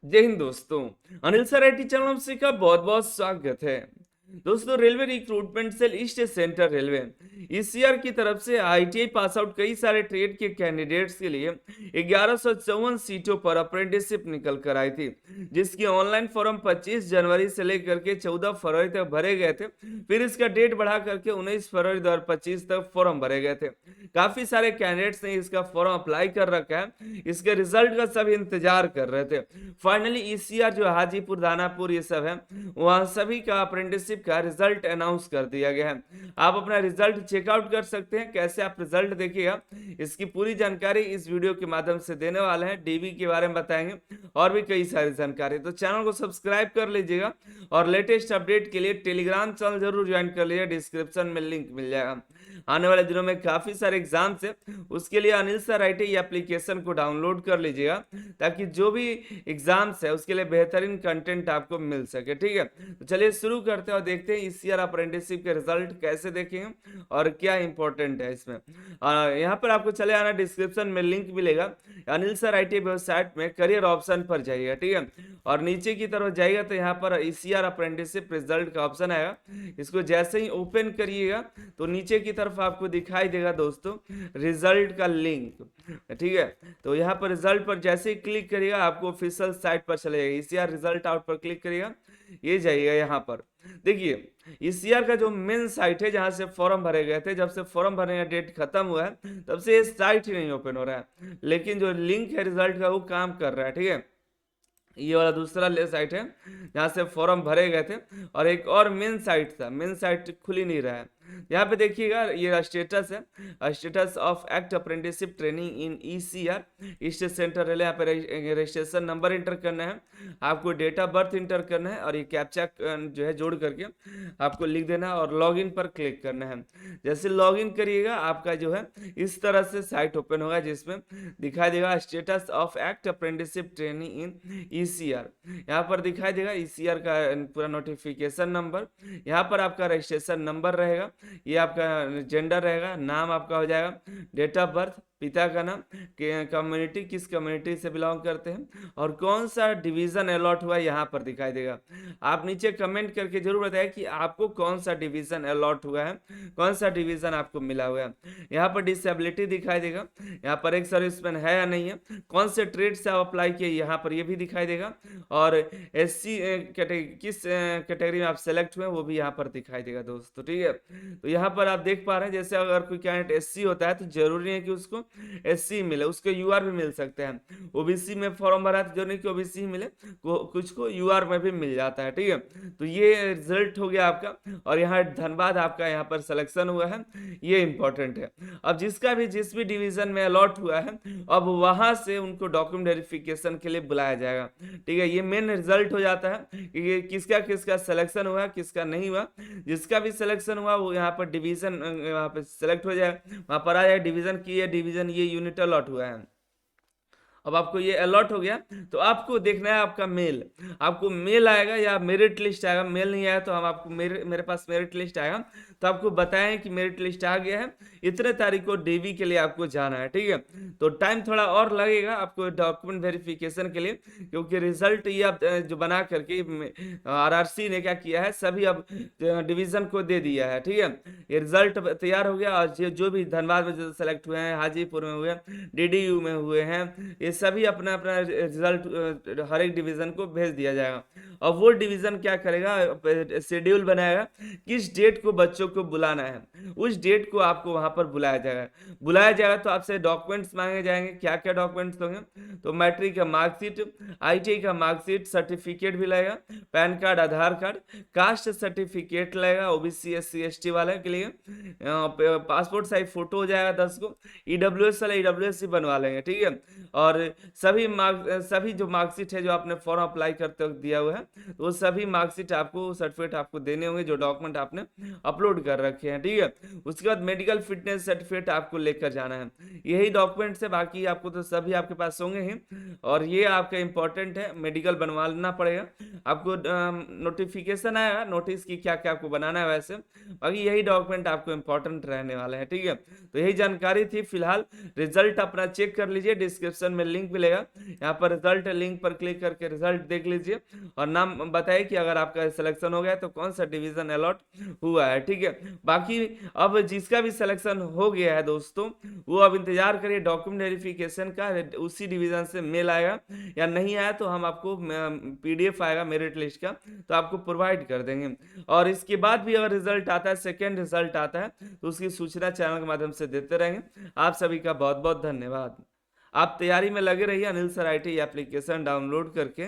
जय हिंद दोस्तों। Anil sir IT channel में आपका बहुत बहुत स्वागत है। दोस्तों, railway recruitment cell east central railway ECR की तरफ से आईटीआई पास आउट कई सारे ट्रेड के कैंडिडेट्स के लिए 1154 सीटों पर अप्रेंटिसशिप निकल कर आई थी, जिसकी ऑनलाइन फॉर्म 25 जनवरी से लेकर के 14 फरवरी तक भरे गए थे। फिर इसका डेट बढ़ा करके 19 फरवरी 2025 तक फॉर्म भरे गए थे। काफी सारे कैंडिडेट्स ने इसका फॉर्म अप्लाई कर रखा है, इसके रिजल्ट का सभी इंतजार कर रहे थे। फाइनली ईसीआर जो हाजीपुर, दानापुर ये सब है, वहां सभी का अप्रेंटिसशिप का रिजल्ट अनाउंस कर दिया गया है। आप अपना रिजल्ट चेकआउट कर सकते हैं। कैसे आप रिजल्ट देखिएगा, इसकी पूरी जानकारी इस वीडियो के माध्यम से देने वाले हैं। डीवी के बारे में बताएंगे और भी कई सारी जानकारी। तो चैनल को सब्सक्राइब कर लीजिएगा और लेटेस्ट अपडेट के लिए टेलीग्राम चैनल जरूर ज्वाइन कर लीजिएगा, डिस्क्रिप्शन में लिंक मिल जाएगा। आने वाले दिनों में काफी सारे एग्जाम्स है, उसके लिए अनिल सर आईटी एप्लीकेशन को डाउनलोड कर लीजिएगा, ताकि जो भी एग्जाम्स है उसके लिए बेहतरीन कंटेंट आपको मिल सके। ठीक है, तो चलिए शुरू करते हैं और देखते हैं इस ईयर अप्रेंटिसशिप के रिजल्ट कैसे देखेंगे और क्या इंपॉर्टेंट है इसमें। यहाँ पर आपको चले आना, डिस्क्रिप्शन में लिंक मिलेगा। अनिल सर आईटी वेबसाइट में करियर ऑप्शन पर जाइएगा। ठीक है, और नीचे की तरफ जाइएगा तो यहाँ पर ईसीआर अप्रेंटिसशिप रिजल्ट का ऑप्शन आएगा। इसको जैसे ही ओपन करिएगा तो नीचे की तरफ आपको दिखाई देगा दोस्तों रिजल्ट का लिंक। ठीक है, तो यहाँ पर रिजल्ट पर जैसे ही क्लिक करिएगा आपको ऑफिशियल साइट पर चलेगा। ईसीआर रिजल्ट आउट पर क्लिक करिएगा, ये जाइएगा। यहाँ पर देखिए ईसीआर का जो मेन साइट है जहां से फॉर्म भरे गए थे, जब से फॉर्म भरने का डेट खत्म हुआ है तब से ये साइट ही नहीं ओपन हो रहा है, लेकिन जो लिंक है रिजल्ट का वो काम कर रहा है। ठीक है, ये वाला दूसरा साइट है जहाँ से फॉर्म भरे गए थे, और एक और मेन साइट था, मेन साइट खुल ही नहीं रहा है। यहाँ पे देखिएगा ये स्टेटस है, status of act apprenticeship training in ECR east central railway. यहाँ पे रजिस्ट्रेशन नंबर इंटर करना है, आपको डेट ऑफ बर्थ इंटर करना है, और ये कैप्चा जो है जोड़ करके आपको लिख देना है और लॉगिन पर क्लिक करना है। जैसे लॉगिन करिएगा आपका जो है इस तरह से साइट ओपन होगा, जिसमें दिखाई देगा status of act apprenticeship training in ECR. यहाँ पर दिखाई देगा ईसीआर का पूरा नोटिफिकेशन नंबर, यहाँ पर आपका रजिस्ट्रेशन नंबर रहेगा, ये आपका जेंडर रहेगा, नाम आपका हो जाएगा, डेट ऑफ बर्थ, पिता का नाम, कम्युनिटी किस कम्युनिटी से बिलोंग करते हैं, और कौन सा डिवीजन अलॉट हुआ है यहाँ पर दिखाई देगा। आप नीचे कमेंट करके जरूर बताएं कि आपको कौन सा डिवीजन अलॉट हुआ है, कौन सा डिवीजन आपको मिला हुआ है। यहाँ पर डिसेबिलिटी दिखाई देगा, यहाँ पर एक सर्विसमैन है या नहीं है, कौन से ट्रेड से आप अप्लाई किए यहाँ पर ये भी दिखाई देगा, और एससी किस कैटेगरी में आप सेलेक्ट हुए वो भी यहाँ पर दिखाई देगा दोस्तों। ठीक है, तो यहाँ पर आप देख पा रहे हैं जैसे अगर कोई कैंडिडेट एससी होता है तो जरूरी है कि उसको एससी मिले, उसको यूआर भी मिल सकते हैं। ओबीसी में फॉर्म भरा तो जरूरी कि ओबीसी मिले, कुछ को यूआर में भी मिल जाता है। ठीक है, तो ये रिजल्ट हो गया आपका, और यहाँ धनबाद आपका यहाँ पर सिलेक्शन हुआ है, ये इंपॉर्टेंट है। अब जिसका भी जिस भी डिवीजन में अलॉट हुआ है, अब वहां से उनको डॉक्यूमेंट वेरिफिकेशन के लिए बुलाया जाएगा। ठीक है, ये मेन रिजल्ट हो जाता है कि किसका किसका सिलेक्शन हुआ, किसका नहीं हुआ। जिसका भी सिलेक्शन हुआ वो यहाँ पर डिवीजन वहाँ पे सिलेक्ट हो जाए, वहां पर आ जाए डिवीजन की ये डिवीजन ये यूनिट अलॉट हुआ है। अब आपको ये अलॉट हो गया तो आपको देखना है आपका मेल, आपको मेल आएगा या मेरिट लिस्ट आएगा। मेल नहीं आया तो हम आपको मेरे पास मेरिट लिस्ट आएगा, तो आपको बताएं कि मेरिट लिस्ट आ गया है, इतने तारीख को डीवी के लिए आपको जाना है। ठीक है, तो टाइम थोड़ा और लगेगा आपको डॉक्यूमेंट वेरिफिकेशन के लिए, क्योंकि रिजल्ट ये आप जो बना करके आरआरसी ने क्या किया है, सभी अब डिवीजन को दे दिया है। ठीक है, ये रिजल्ट तैयार हो गया, और जो भी धनबाद में जो सेलेक्ट हुए हैं, हाजीपुर में हुए हैं, डीडीयू में हुए हैं, ये सभी अपना अपना रिजल्ट हर एक डिवीजन को भेज दिया जाएगा। और वो डिवीजन क्या करेगा, शेड्यूल बनाएगा किस डेट को बच्चों को बुलाना है, उस डेट को आपको वहां पर बुलाया जाएगा तो आपसे डॉक्यूमेंट्स मांगे जाएंगे। क्या क्या डॉक्यूमेंट्स होंगे, तो मैट्रिक का मार्कशीट, आईटीआई का मार्कशीट, सर्टिफिकेट भी लगेगा, पैन कार्ड, आधार कार्ड, कास्ट सर्टिफिकेट लगेगा ओबीसी एससी एसटी वाले के लिए, पासपोर्ट साइज फोटो हो जाएगा 10 को, ईडब्ल्यूएस वाला ईडब्ल्यूएस ही बनवा लेंगे। ठीक है, और सभी जो मार्कशीट है जो आपने फॉर्म अप्लाई करते वक्त दिया हुआ है तो वो सभी मार्कशीट आपको, सर्टिफिकेट आपको देने होंगे जो डॉक्यूमेंट आपने अपलोड कर रखे हैं, ठीक है। उसके बाद मेडिकल फिटनेस सर्टिफिकेट आपको लेकर जाना है। यही डॉक्यूमेंट्स है, बाकी आपको तो सभी आपके पास होंगे ही। और ये आपका इंपॉर्टेंट है, मेडिकल बनवाना पड़ेगा आपको। नोटिफिकेशन आया नोटिस की क्या क्या आपको बनाना है वैसे, बाकी यही डॉक्यूमेंट आपको इंपॉर्टेंट रहने वाले हैं, ठीक है। तो यही जानकारी थी फिलहाल। रिजल्ट अपना चेक कर लीजिए, डिस्क्रिप्शन में लिंक मिलेगा, यहाँ पर रिजल्ट लिंक पर क्लिक करके रिजल्ट देख लीजिए और नाम बताइए कि अगर आपका सिलेक्शन हो गया तो कौन सा डिवीजन अलॉट हुआ है, ठीक है। बाकी अब जिसका भी सिलेक्शन हो गया है दोस्तों, वो अब इंतजार करिए डॉक्यूमेंट वेरिफिकेशन का, उसी डिवीजन से मेल आएगा, या नहीं आया तो हम आपको पीडीएफ आएगा मेरिट लिस्ट का, तो आपको प्रोवाइड कर देंगे। और इसके बाद भी अगर रिजल्ट आता है, सेकेंड रिजल्ट आता है, तो उसकी सूचना चैनल के माध्यम से देते रहेंगे। आप सभी का बहुत बहुत धन्यवाद। आप तैयारी में लगे रहिए, Anil sir IT application download करके